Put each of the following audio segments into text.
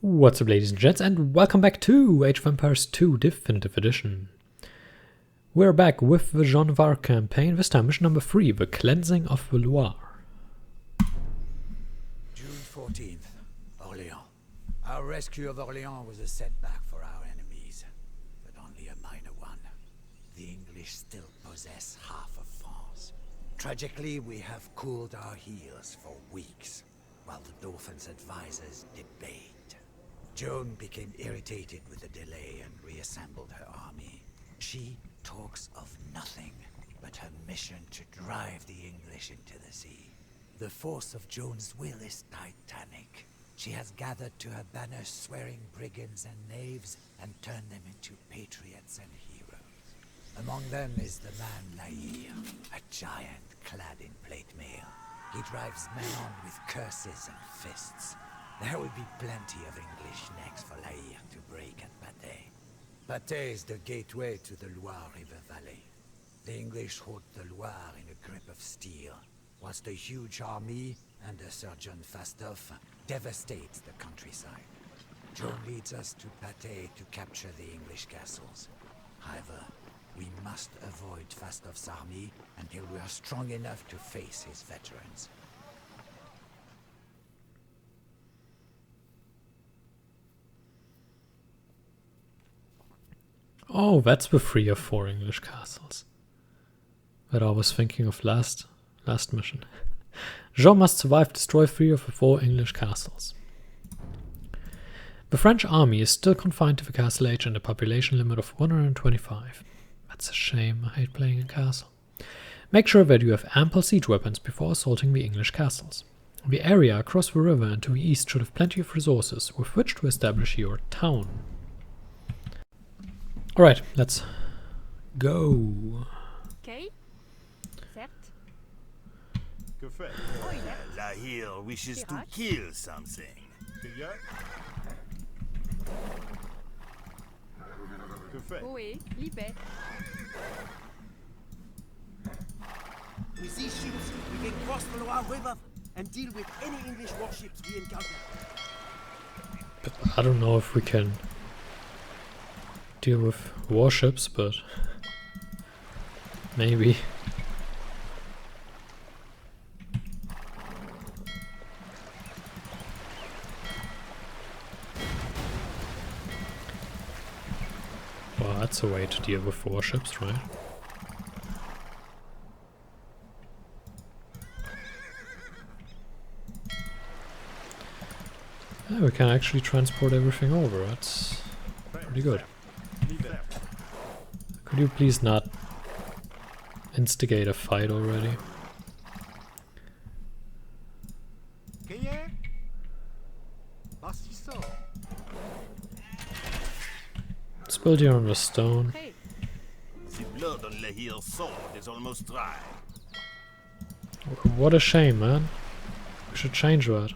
What's up, ladies and gents, and welcome back to Age of Empires 2 Definitive Edition. We're back with the Joan of Arc campaign, this time mission number 3, the Cleansing of the Loire. June 14th, Orléans. Our rescue of Orléans was a setback for our enemies, but only a minor one. The English still possess half of France. Tragically, we have cooled our heels for weeks, while the Dauphin's advisors debate. Joan became irritated with the delay and reassembled her army. She talks of nothing but her mission to drive the English into the sea. The force of Joan's will is titanic. She has gathered to her banner swearing brigands and knaves and turned them into patriots and heroes. Among them is the man Loire, a giant clad in plate mail. He drives men on with curses and fists. There will be plenty of English necks for Loire to break at Patay. Patay is the gateway to the Loire River Valley. The English hold the Loire in a grip of steel, whilst a huge army under Sir John Fastolf devastates the countryside. Joan leads us to Patay to capture the English castles. However, we must avoid Fastolf's army until we are strong enough to face his veterans. Oh, that's the 3 or 4 English castles that I was thinking of last mission. Joan must survive, destroy 3 of the 4 English castles. The French army is still confined to the castle age and a population limit of 125. That's a shame, I hate playing a castle. Make sure that you have ample siege weapons before assaulting the English castles. The area across the river and to the east should have plenty of resources with which to establish your town. Alright, let's go. Okay. Set. Loire wishes to kill something. Oui, libé. With these ships, we can cross the Loire River and deal with any English warships we encounter. But I don't know if we can deal with warships, but maybe. Well, that's a way to deal with warships, right? Yeah, we can actually transport everything over. That's pretty good. Could you please not instigate a fight already? Let's build here on the stone. Hey. The blood on Loire's sword is almost dry. What a shame, man. We should change that.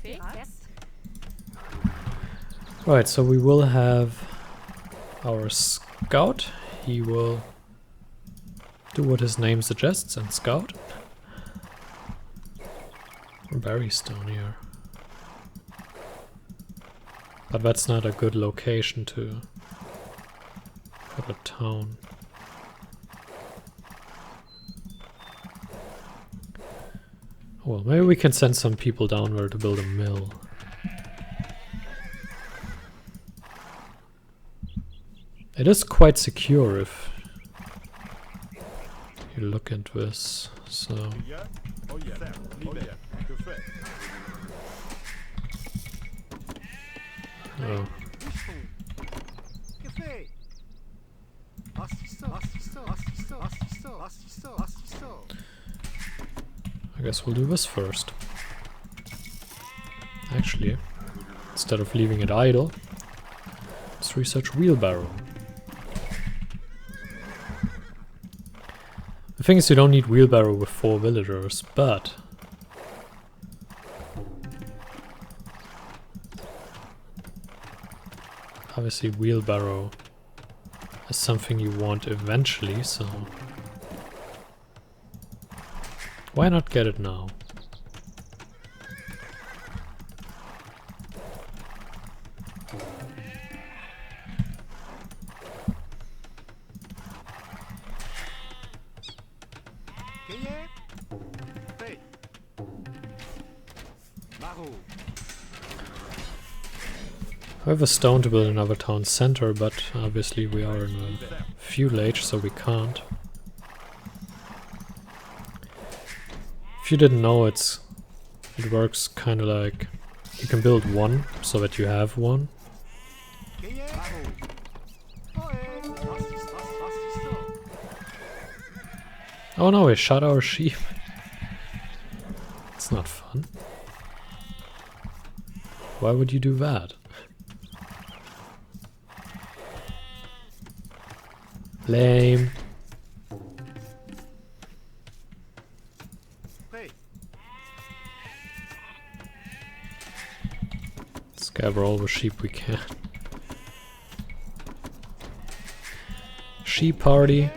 Yes. Right, so we will have our scout. He will do what his name suggests and scout. Berry stone here. But that's not a good location to put a town. Well, maybe we can send some people down there to build a mill. It is quite secure if you look into this, so... Oh. I guess we'll do this first. Actually, instead of leaving it idle, let's research wheelbarrow. The thing is, you don't need wheelbarrow with 4 villagers, but obviously wheelbarrow is something you want eventually, so why not get it now? Barreau. I have a stone to build another town center, but obviously we are in a feudal age, so we can't. If you didn't know, it works kind of like you can build one so that you have one. Oh no, we shot our sheep. It's not fun. Why would you do that? Lame. Let's gather all the sheep we can. Sheep party.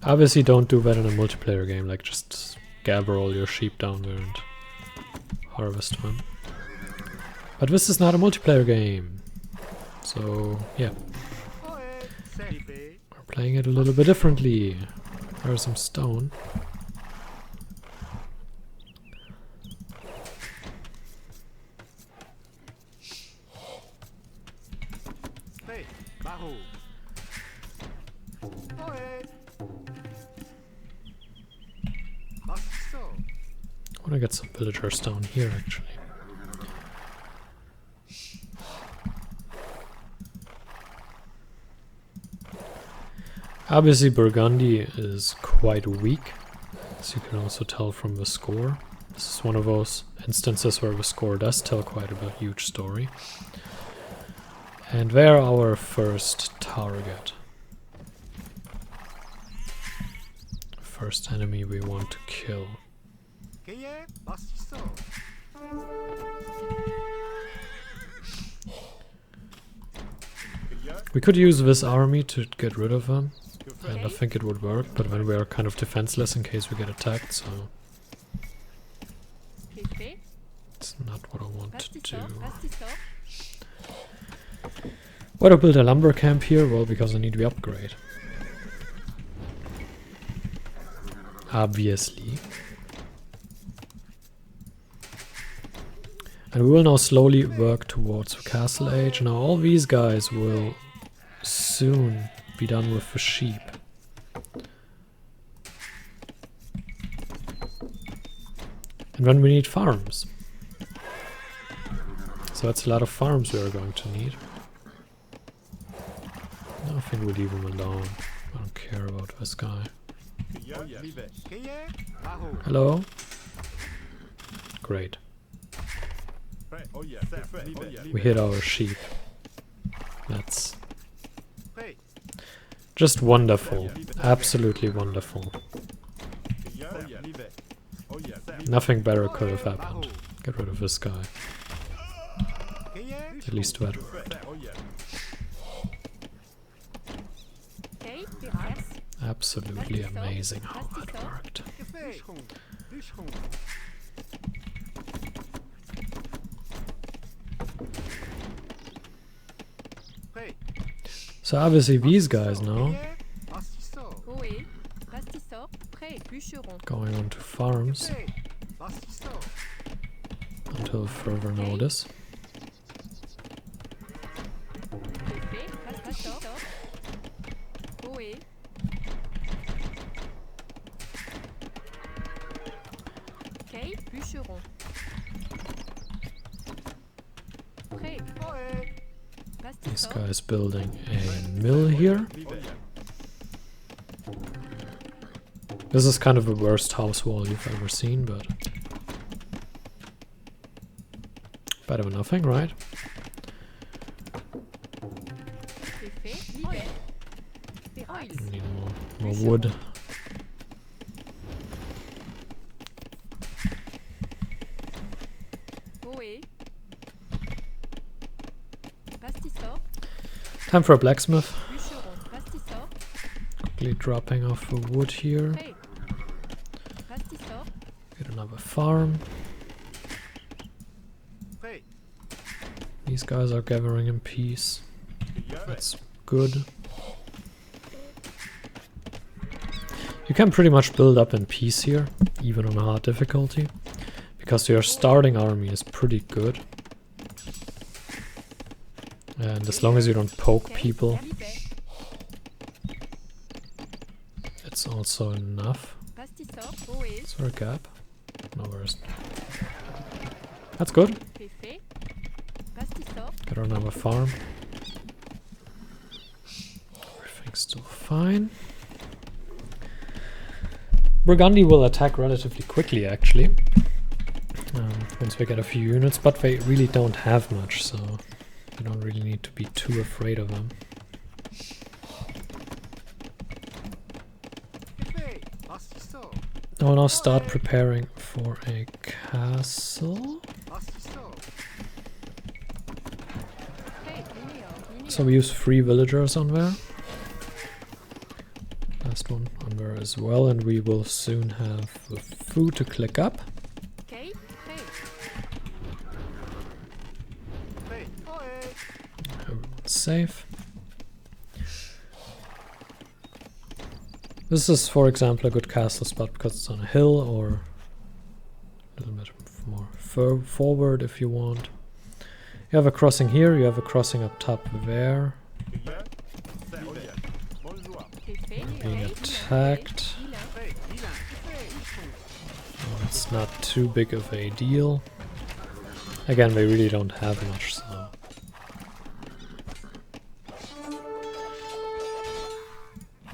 Obviously don't do that in a multiplayer game, like just gather all your sheep down there and harvest them. But this is not a multiplayer game, so yeah. We're playing it a little bit differently. There's some stone. I want to get some villagers down here actually. Obviously Burgundy is quite weak, as you can also tell from the score. This is one of those instances where the score does tell quite a huge story. And they're our first target. First enemy we want to kill. We could use this army to get rid of them, and I think it would work, but then we are kind of defenseless in case we get attacked, so it's not what I want to do. Why do I build a lumber camp here? Well, because I need the upgrade. Obviously. And we will now slowly work towards the castle age. Now all these guys will soon be done with the sheep. And then we need farms. So that's a lot of farms we are going to need. I think we leave him alone. I don't care about this guy. Hello? Great. We hit our sheep. That's just wonderful. Absolutely wonderful. Nothing better could have happened. Get rid of this guy. At least that worked. Absolutely amazing how that worked. So obviously these guys now going on to farms until further notice. This guy is building a mill here. This is kind of the worst house wall you've ever seen, but better than nothing, right? We need more wood. Time for a blacksmith. Quickly dropping off the wood here. Get another farm. These guys are gathering in peace. That's good. You can pretty much build up in peace here, even on a hard difficulty, because your starting army is pretty good. And as long as you don't poke people, it's also enough. Is there a gap? No, there isn't. That's good. Got another farm. Everything's still fine. Burgundy will attack relatively quickly, actually, once we get a few units, but they really don't have much, so you don't really need to be too afraid of them. I will now start preparing for a castle. So we use 3 villagers on there. Last one on there as well, and we will soon have the food to click up. Everyone's safe. This is, for example, a good castle spot because it's on a hill or a little bit more forward if you want. You have a crossing here, you have a crossing up top there. Being attacked. Oh, it's not too big of a deal. Again, they really don't have much, so.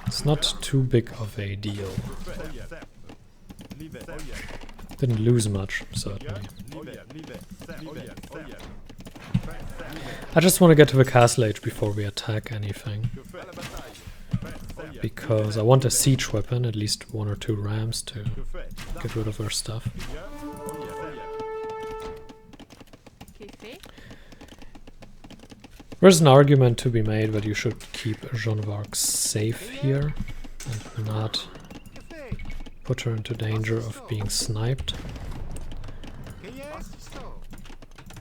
It's not too big of a deal. Didn't lose much, certainly. I just want to get to the castle age before we attack anything. Because I want a siege weapon, at least 1 or 2 rams to get rid of our stuff. There's an argument to be made that you should keep Joan of Arc safe here and not put her into danger of being sniped.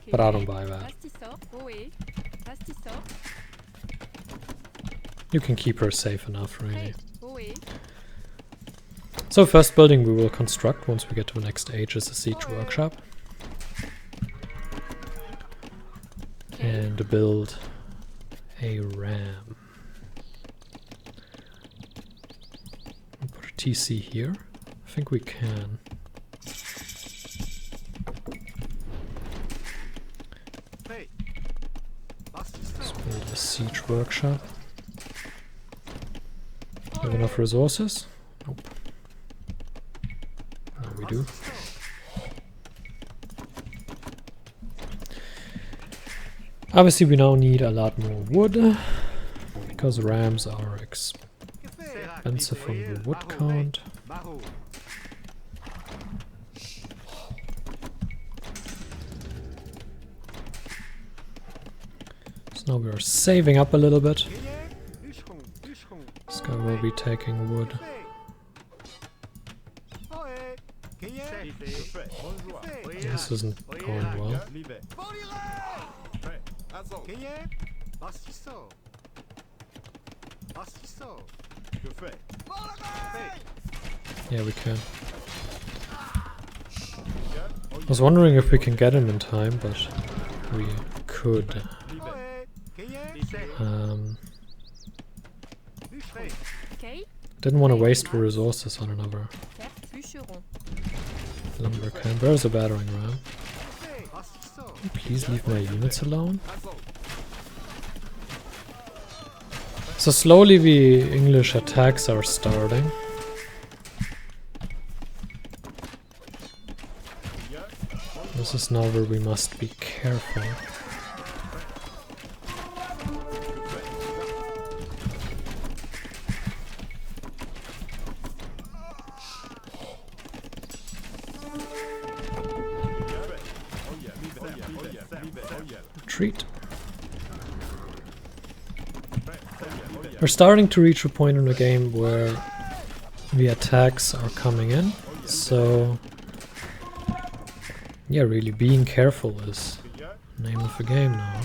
But I don't buy that. You can keep her safe enough, really. So first building we will construct once we get to the next age is a siege workshop. And build a ram. I'll put a TC here. I think we can. Let's build a siege workshop. Have enough resources? Nope. No, we do. Obviously we now need a lot more wood, because rams are expensive from the wood count. So now we're saving up a little bit. This guy will be taking wood. This isn't going well. Yeah, we can. I was wondering if we can get him in time, but we could. Didn't want to waste the resources on another lumber camp. There's a battering ram. Please leave my units alone. So slowly the English attacks are starting. This is now where we must be careful. Retreat. We're starting to reach a point in the game where the attacks are coming in, so yeah, really being careful is the name of the game now.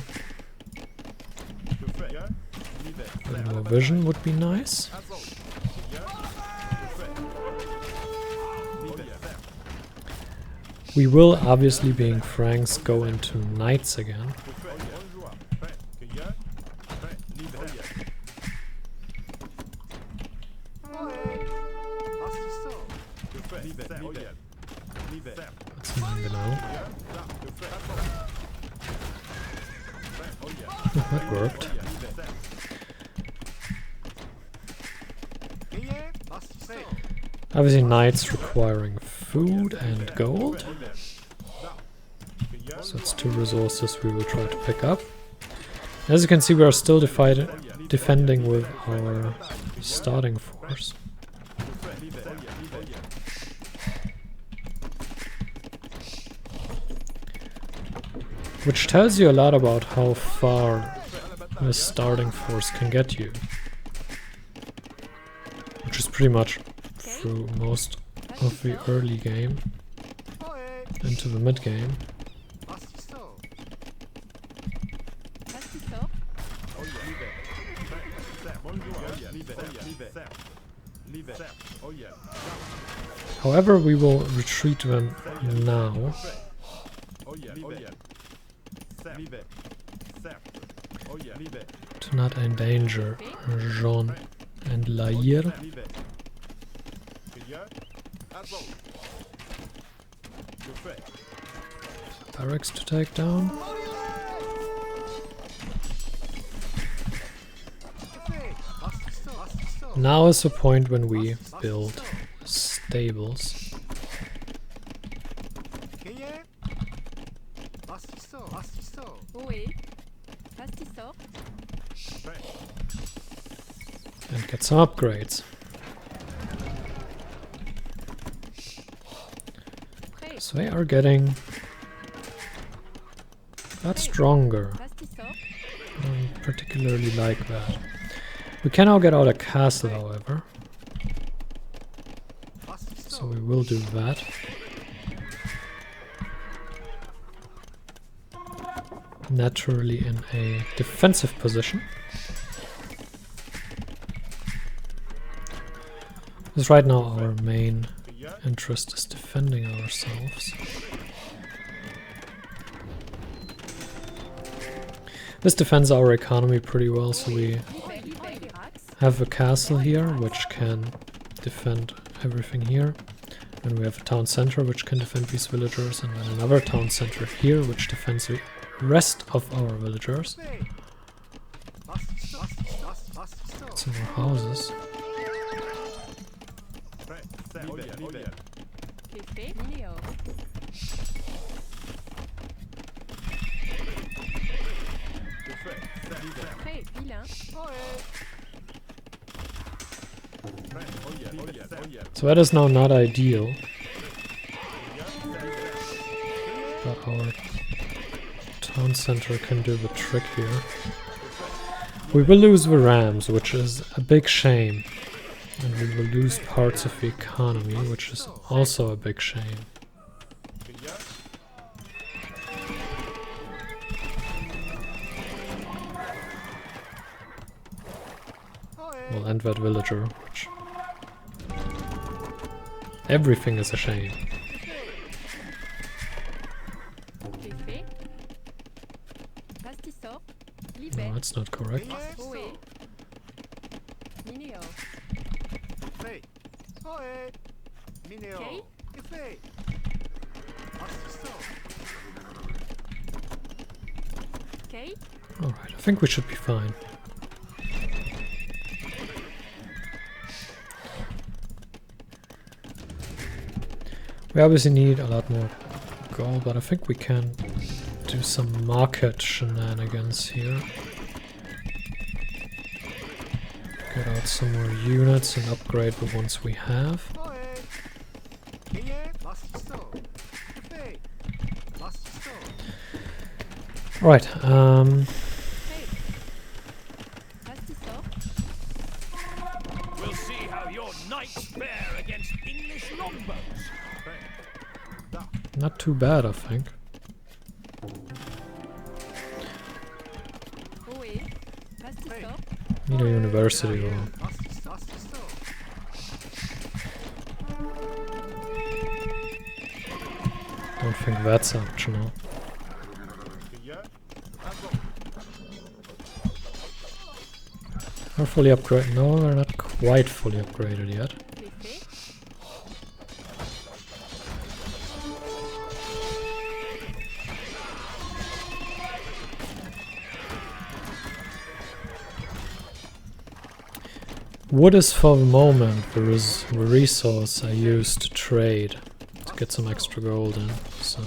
A little more vision would be nice. We will, obviously being Franks, go into knights again. That's not genau. Oh, that worked. Obviously knights requiring food and gold. So it's 2 resources we will try to pick up. As you can see, we are still defending with our starting force. Which tells you a lot about how far the starting force can get you. Which is pretty much through most of the early game into the mid game. However, we will retreat them now. To not endanger Joan and Loire. Barracks to take down. Now is the point when we build stables. And get some upgrades. So they are getting a lot stronger. I don't particularly like that. We can now get out a castle, however. So we will do that. Naturally in a defensive position. Because right now our main interest is defending ourselves. This defends our economy pretty well, so we have a castle here which can defend everything here. And we have a town center which can defend these villagers, and then another town center here which defends the rest of our villagers. Some more houses. So that is now not ideal. But our town center can do the trick here. We will lose the rams, which is a big shame. And we will lose parts of the economy, which is also a big shame. We'll end that villager, which... Everything is a shame. No, that's not correct. Alright, I think we should be fine. We obviously need a lot more gold, but I think we can do some market shenanigans here. Get out some more units and upgrade the ones we have. Right, We'll see how your knights fare against English longbows. not too bad, I think. Need a university or... Don't think that's optional. We're fully upgraded. No, we're not quite fully upgraded yet. Wood is for the moment the resource I use to trade to get some extra gold in, so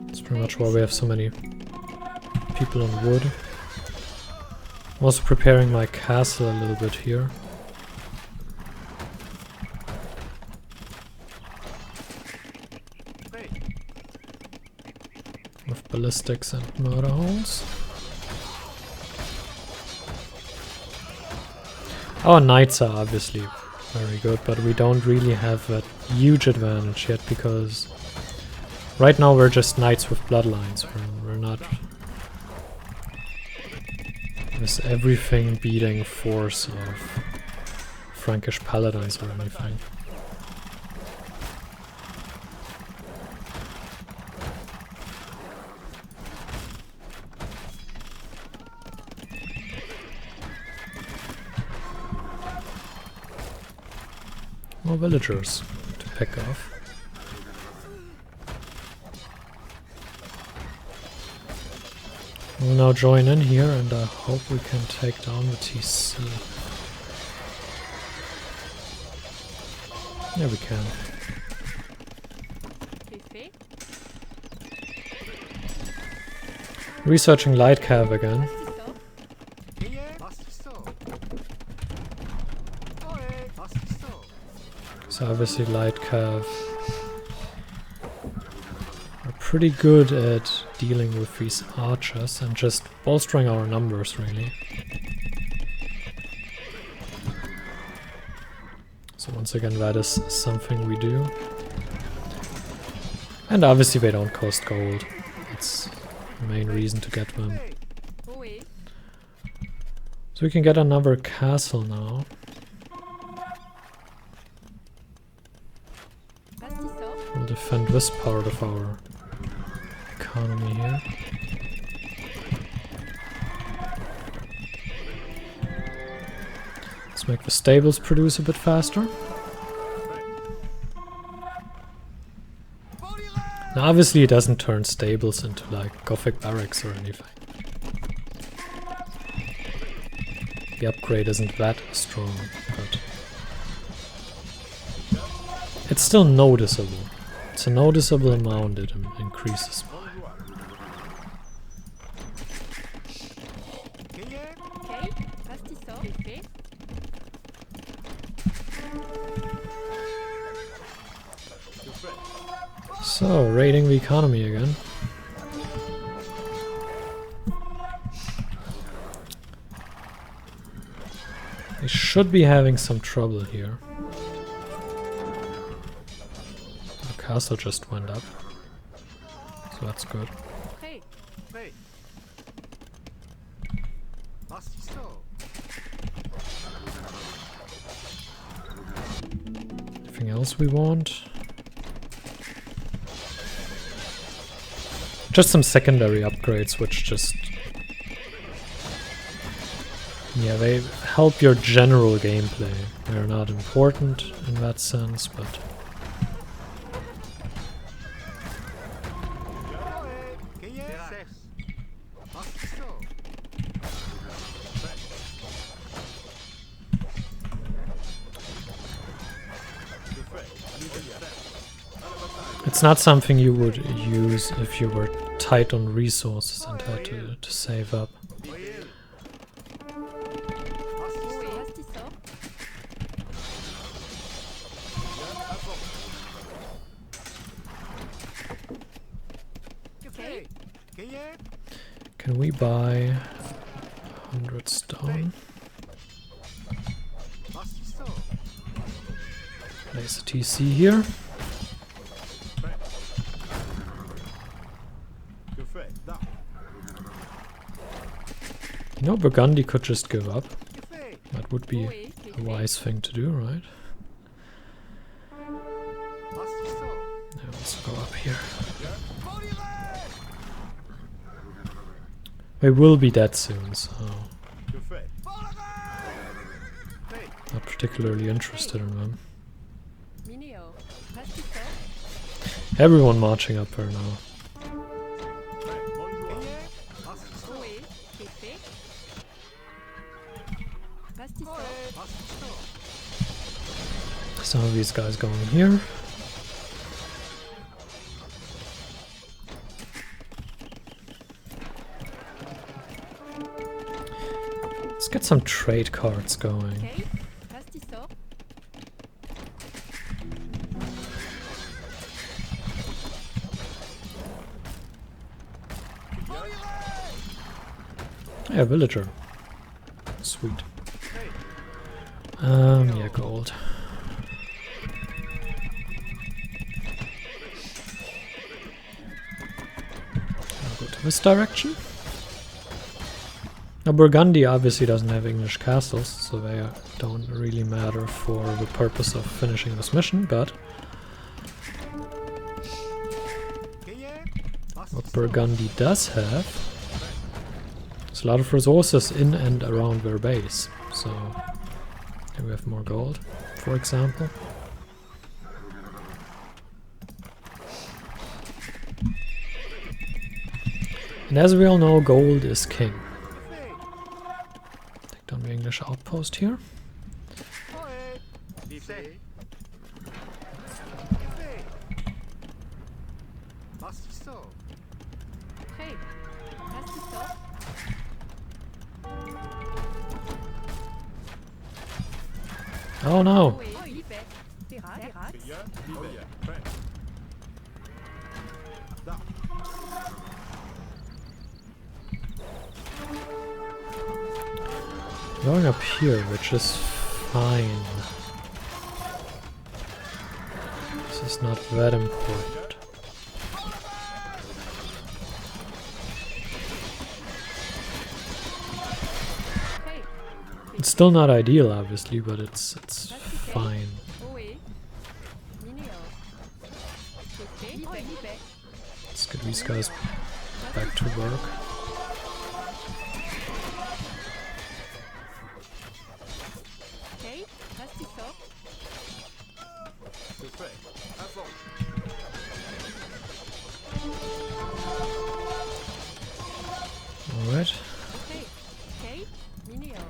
that's pretty much why we have so many people on wood. I'm also preparing my castle a little bit here. With ballistics and murder holes. Our knights are obviously very good, but we don't really have a huge advantage yet because right now we're just knights with bloodlines. We're not this everything beating force of Frankish paladins or anything. More villagers to pick off. We'll now join in here and I hope we can take down the TC. Yeah, we can. Researching light cav again. So obviously light cav are pretty good at dealing with these archers and just bolstering our numbers really. So once again that is something we do. And obviously they don't cost gold. That's the main reason to get them. So we can get another castle now. We'll defend this part of our economy here. Let's make the stables produce a bit faster. Now obviously it doesn't turn stables into like Gothic barracks or anything. The upgrade isn't that strong, but it's still noticeable. It's a noticeable amount it increases by. So, raiding the economy again. They should be having some trouble here. The castle just went up, so that's good. Anything else we want? Just some secondary upgrades, which just... yeah, they help your general gameplay. They're not important in that sense, but... it's not something you would use if you were tight on resources and had to save up. Can we buy 100 stone? Place a TC here. You know, Burgundy could just give up. That would be a wise thing to do, right? Let's go up here. We will be dead soon, so not particularly interested in them. Mineo. Pastisseur. Everyone marching up here now. Ohé. Café. Pastisseur. Some of these guys going here. Let's get some trade cards going. Okay. Pastisseur. Yeah, villager. Sweet. Yeah, gold. I'll go to this direction. Now, Burgundy obviously doesn't have English castles, so they don't really matter for the purpose of finishing this mission, but what Burgundy does have is a lot of resources in and around their base. So here we have more gold, for example. And as we all know, gold is king. Take down the English outpost here. Prêt. Pastisseur. Oh no! Ohé. Libet. Terrasse. Going up here, which is fine. This is not that important. Prêt. It's still not ideal, obviously, but it's fine. Ohé. Mineo. Café. Libet. Let's get these guys back to work. Okay. Pastisseur. Alright. Okay. Okay. Mineo.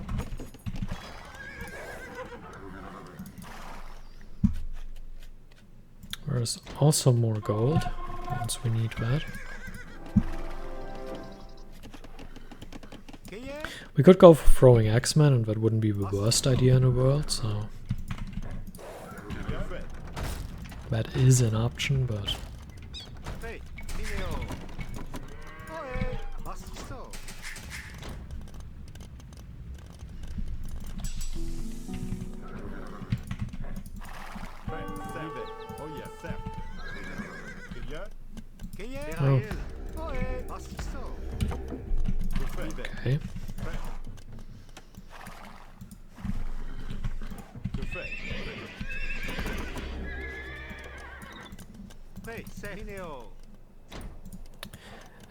There's also more gold, once we need that. We could go for throwing X-Men, and that wouldn't be the worst idea in the world, so that is an option, but oh, okay.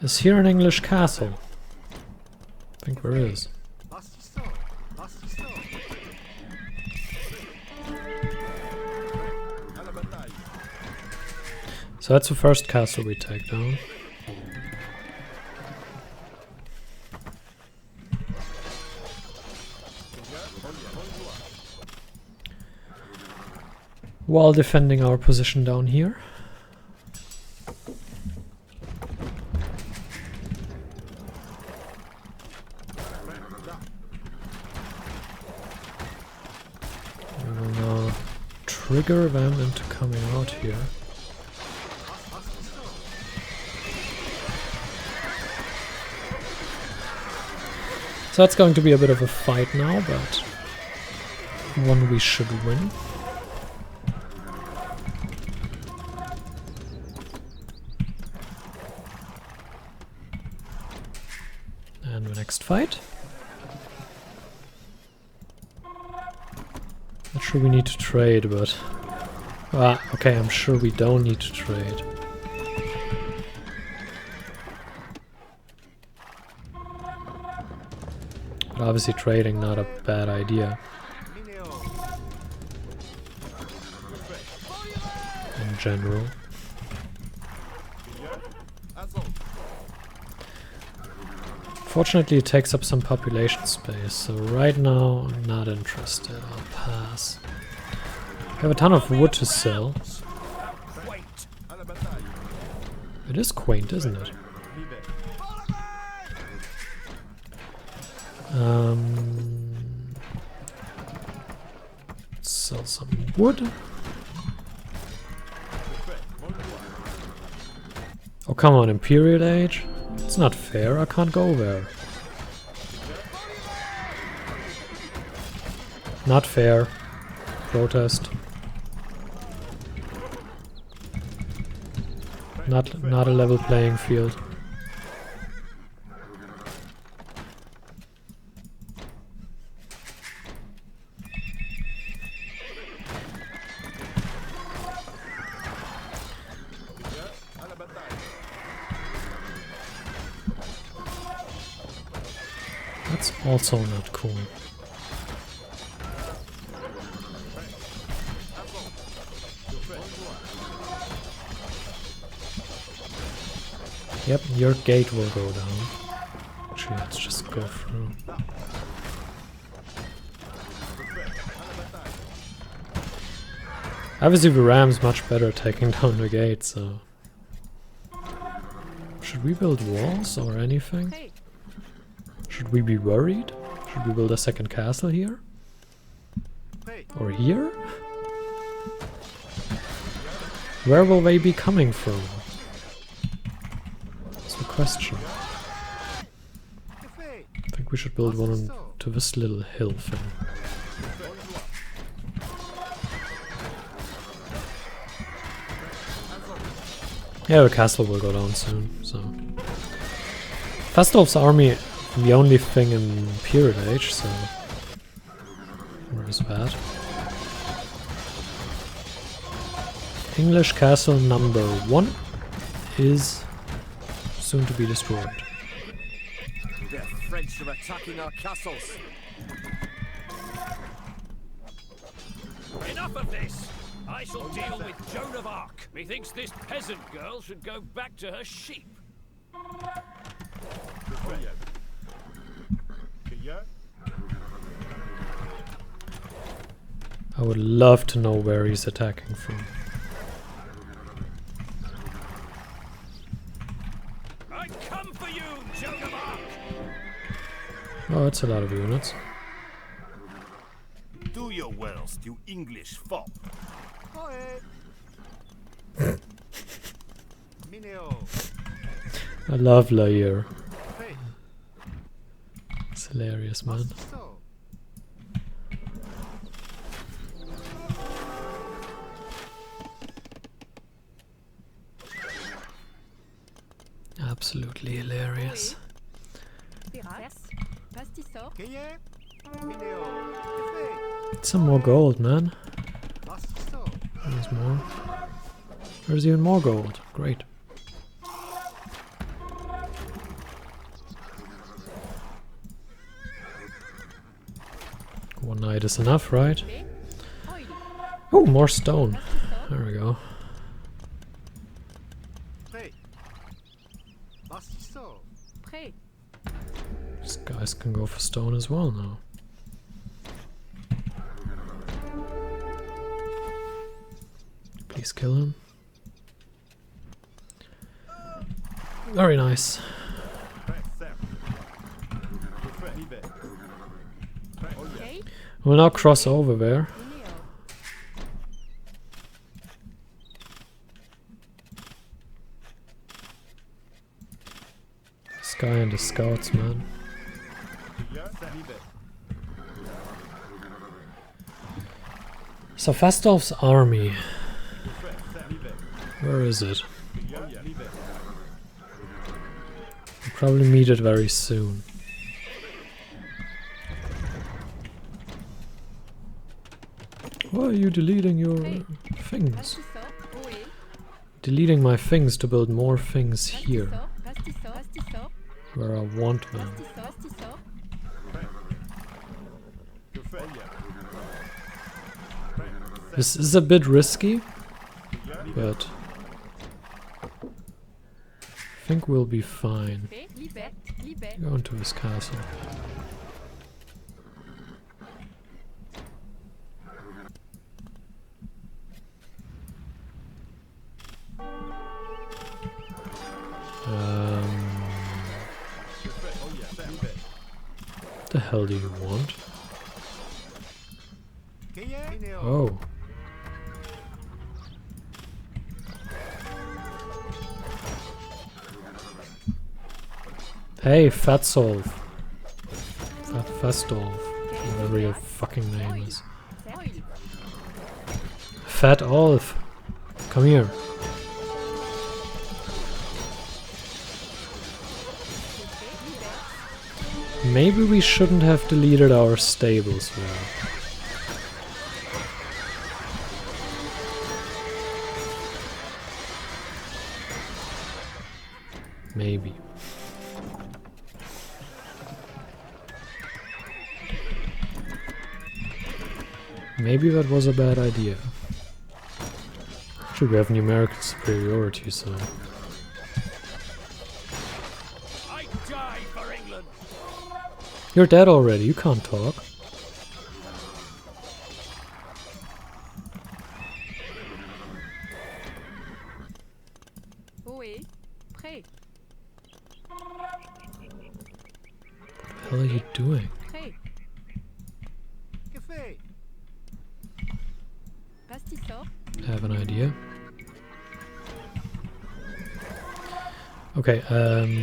Is here an English castle? I think there is. So that's the first castle we take down. While defending our position down here. We will now trigger them into coming out here. So that's going to be a bit of a fight now, but one we should win. And the next fight. Not sure we need to trade, but okay, I'm sure we don't need to trade. But obviously trading not a bad idea in general. Fortunately, it takes up some population space, so right now I'm not interested. I'll pass. I have a ton of wood to sell. It is quaint, isn't it? Let's sell some wood. Oh, come on, Imperial Age? It's not fair, I can't go there. Not fair. Protest. Not a level playing field. That's also not cool. Yep, your gate will go down. Actually, let's just go through. Obviously the ram's much better taking down the gate, so... Should we build walls or anything? Hey, Should we be worried? Should we build a second castle here? Or here? Where will they be coming from? That's the question. I think we should build one to this little hill thing. Yeah, the castle will go down soon, so... Fastolf's army, the only thing in Period Age, so... Where is that? English castle number 1 is soon to be destroyed. The French are attacking our castles. Enough of this! I shall deal with Joan of Arc. Methinks this peasant girl should go back to her sheep. I would love to know where he's attacking from. I come for you, Joan of Arc! Oh, that's a lot of units. Do your worst, you English fop. I love Loire. It's hilarious, man. Absolutely hilarious. Pirates, Pastissor, Some more gold, man. There's more. There's even more gold. Great. One night is enough, right? Oil, Oh, more stone. There we go. Pré, These guys can go for stone as well now. Please kill him. Very nice. okay, We'll now cross over there. Mineo, This guy and the scouts, man. So Fastolf's army. Where is it? We'll probably meet it very soon. Why are you deleting your things? Pastissor, Oé, Deleting my things to build more things here, Pastissor, Pastissor, Pastissor, where I want them. Pastissor, Pastissor, This is a bit risky, but I think we'll be fine. Okay, Libet, Libet. Go into this castle. What the hell do you want? Oh. Hey, Fatsolf. Fastolf. Whatever your fucking name is. Oil. Fat Olf. Come here. Maybe we shouldn't have deleted our stables there. Maybe. Maybe that was a bad idea. Actually, we have numerical superiority, so... I die for England. You're dead already, you can't talk. Oui. Prêt. What the hell are you doing? Prêt. Café. Pastissor. I have an idea. Okay,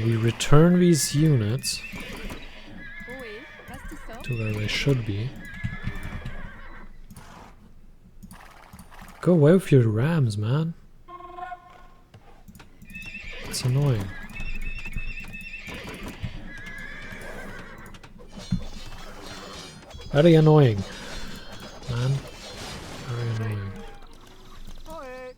we return these units Oui. Pastissor. to where they should be. Go away with your rams, man. It's annoying. Very annoying, man. Very annoying. Oe.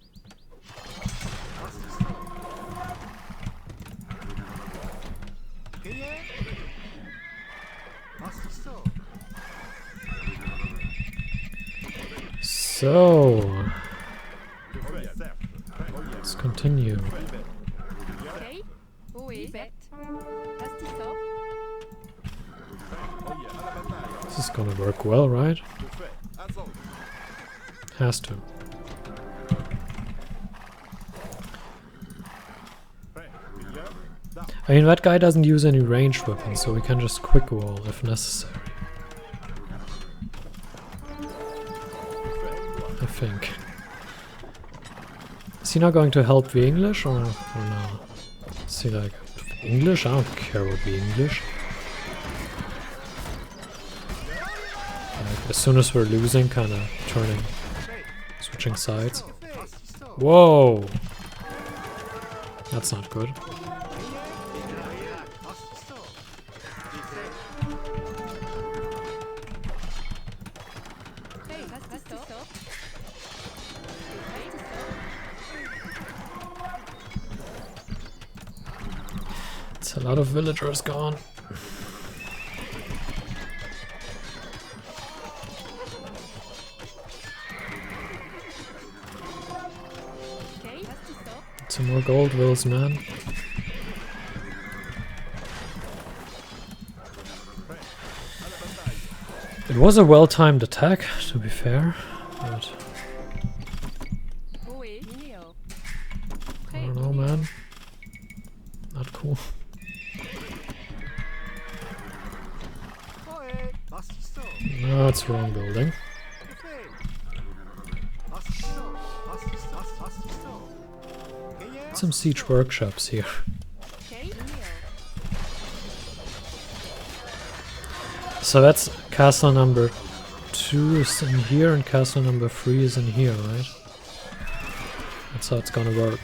So, let's continue. Okay. Oui. Libet. Pastissor. This is gonna work well, right? Has to. I mean, that guy doesn't use any ranged weapons, so we can just quick wall if necessary. I think. Is he not going to help the English or no? Is he like, English? I don't care about the English. Like, as soon as we're losing, kind of switching sides. Whoa! That's not good. Prêt. Pastissor. It's a lot of villagers gone. Okay. Pastissor. Some more gold wills, man. It was a well-timed attack, to be fair, but Oui. Mineo. I don't know, man. Not cool. Oe. Pastissor. No, it's wrong building. Café. Pastissor. Pastissor. Pastissor. Some siege workshops here. Okay. Mineo. So that's castle number 2 is in here and castle number 3 is in here, right? That's how it's gonna work.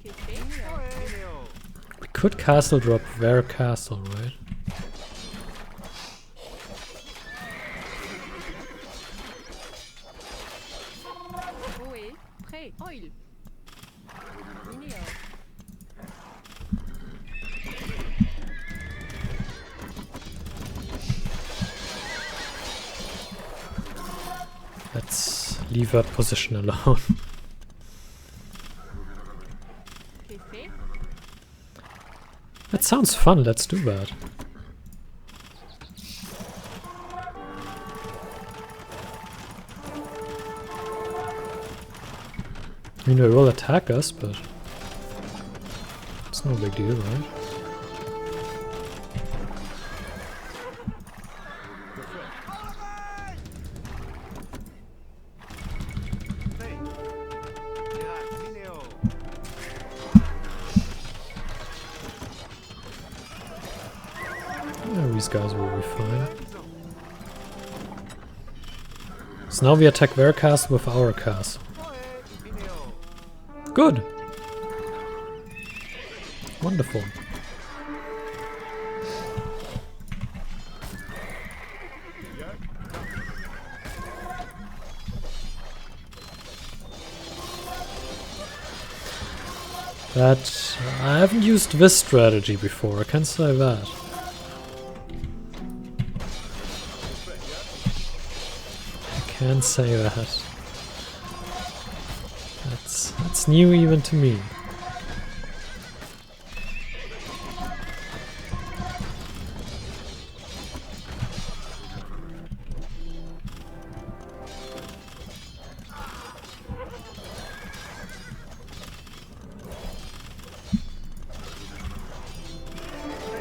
Okay. Mineo. We could castle drop their castle, right? Oui. Prêt. Oil. Mineo. leave that position alone. Fait. That sounds fun, let's do that. I mean, they will attack us, but it's no big deal, right? Yeah, these guys will be fine. So now we attack their castle with our castle. Good! Wonderful. That... I haven't used this strategy before, I can say that. I can say that. That's new even to me.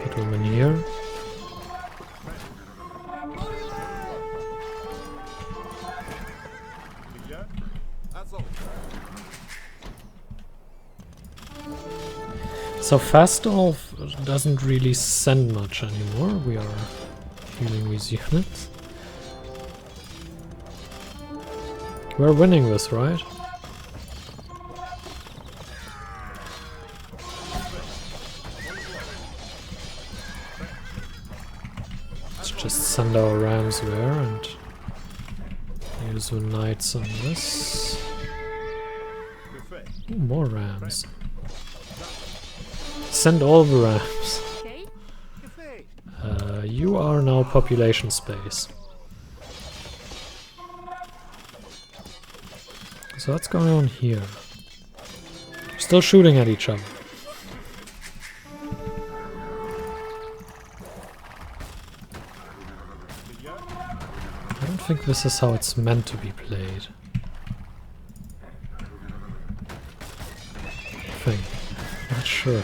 Put woman here. So Fastolf doesn't really send much anymore. We are healing these units. We're winning this, right? Let's just send our rams there and use the knights on this. Ooh, more rams. Send all the rams. Okay. You are now population space. So what's going on here? Still shooting at each other. I don't think this is how it's meant to be played. I think. Not sure.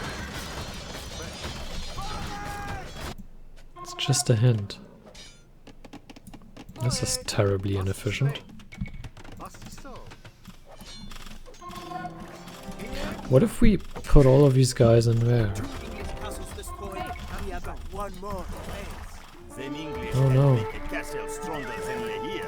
It's just a hint. This is terribly inefficient. What if we put all of these guys in there? Them English Oh can no. make a castle stronger than Loire.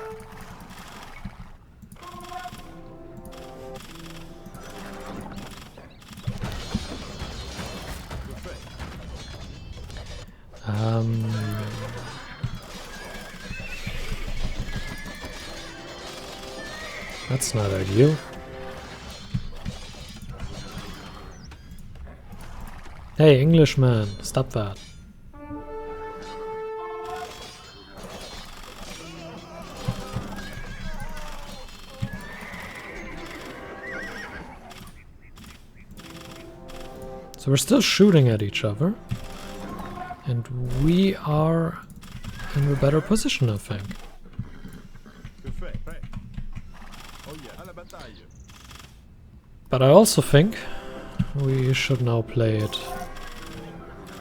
That's not ideal. Hey, Englishman, stop that. So we're still shooting at each other. And we are in a better position, I think. But I also think we should now play it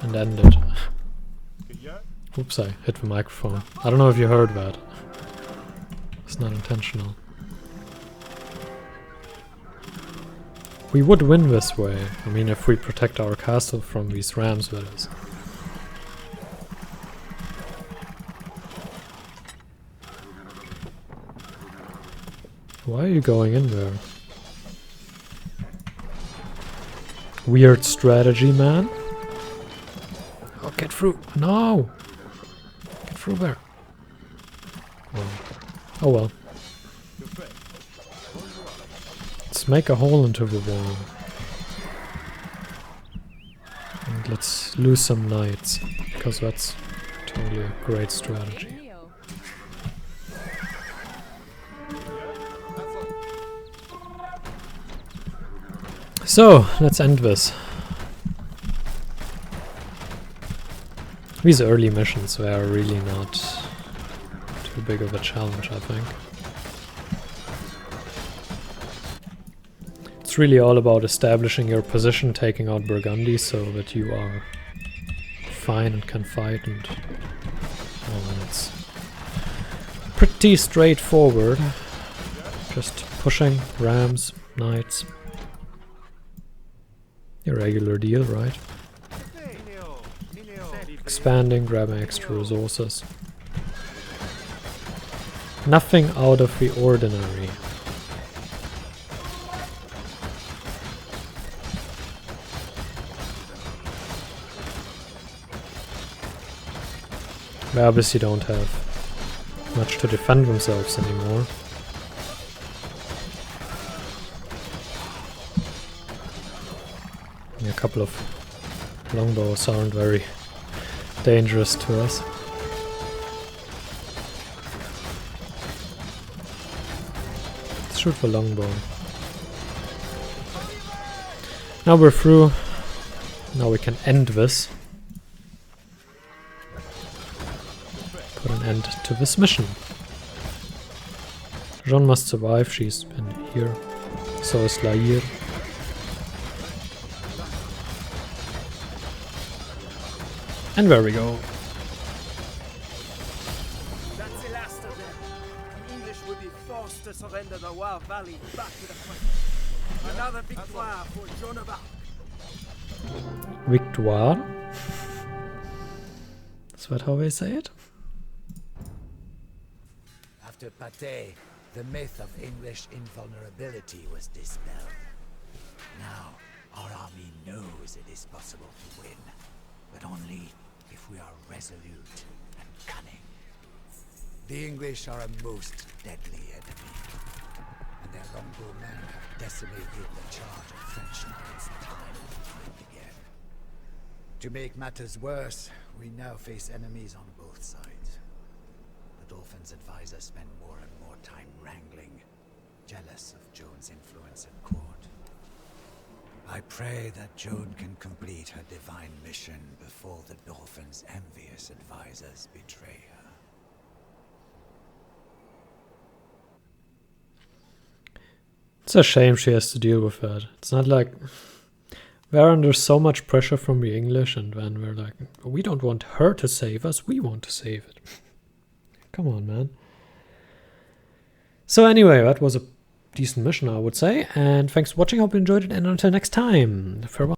and end it. Oops, I hit the microphone. I don't know if you heard that. It's not intentional. We would win this way. I mean, if we protect our castle from these rams, that is. Why are you going in there? Weird strategy, man. Oh, get through. No! Get through there. Oh well. Let's make a hole into the wall. And let's lose some knights, because that's totally a great strategy. Leo. So, let's end this. These early missions were really not too big of a challenge, I think. It's really all about establishing your position, taking out Burgundy so that you are fine and can fight, and it's pretty straightforward. Just pushing, rams, knights. Your regular deal, right? Expanding, grabbing extra resources. Nothing out of the ordinary. They obviously don't have much to defend themselves anymore. A couple of longbows aren't very dangerous to us. Let's shoot the longbow. Now we're through. Now we can end this. Put an end to this mission. Joan must survive, she's been here. So is Loire. And there we go. That's the last of them. The English would be forced to surrender the Loire Valley back to the front. Another victoire for Joan of Arc. Victoire? Is that how they say it? After Patay, the myth of English invulnerability was dispelled. Now, our army knows it is possible to win, but only if we are resolute and cunning. The English are a most deadly enemy, and their longbowmen have decimated the charge of French knights time and time again. To make matters worse, we now face enemies on both sides. The Dolphin's advisors spend more and more time wrangling, jealous of Joan's influence at court. I pray that Joan can complete her divine mission before the Dolphin's envious advisors betray her. It's a shame she has to deal with that. It's not like we're under so much pressure from the English, and then we're like, we don't want her to save us, we want to save it. Come on, man. So anyway, that was a decent mission, I would say, and thanks for watching. I hope you enjoyed it, and until next time, farewell.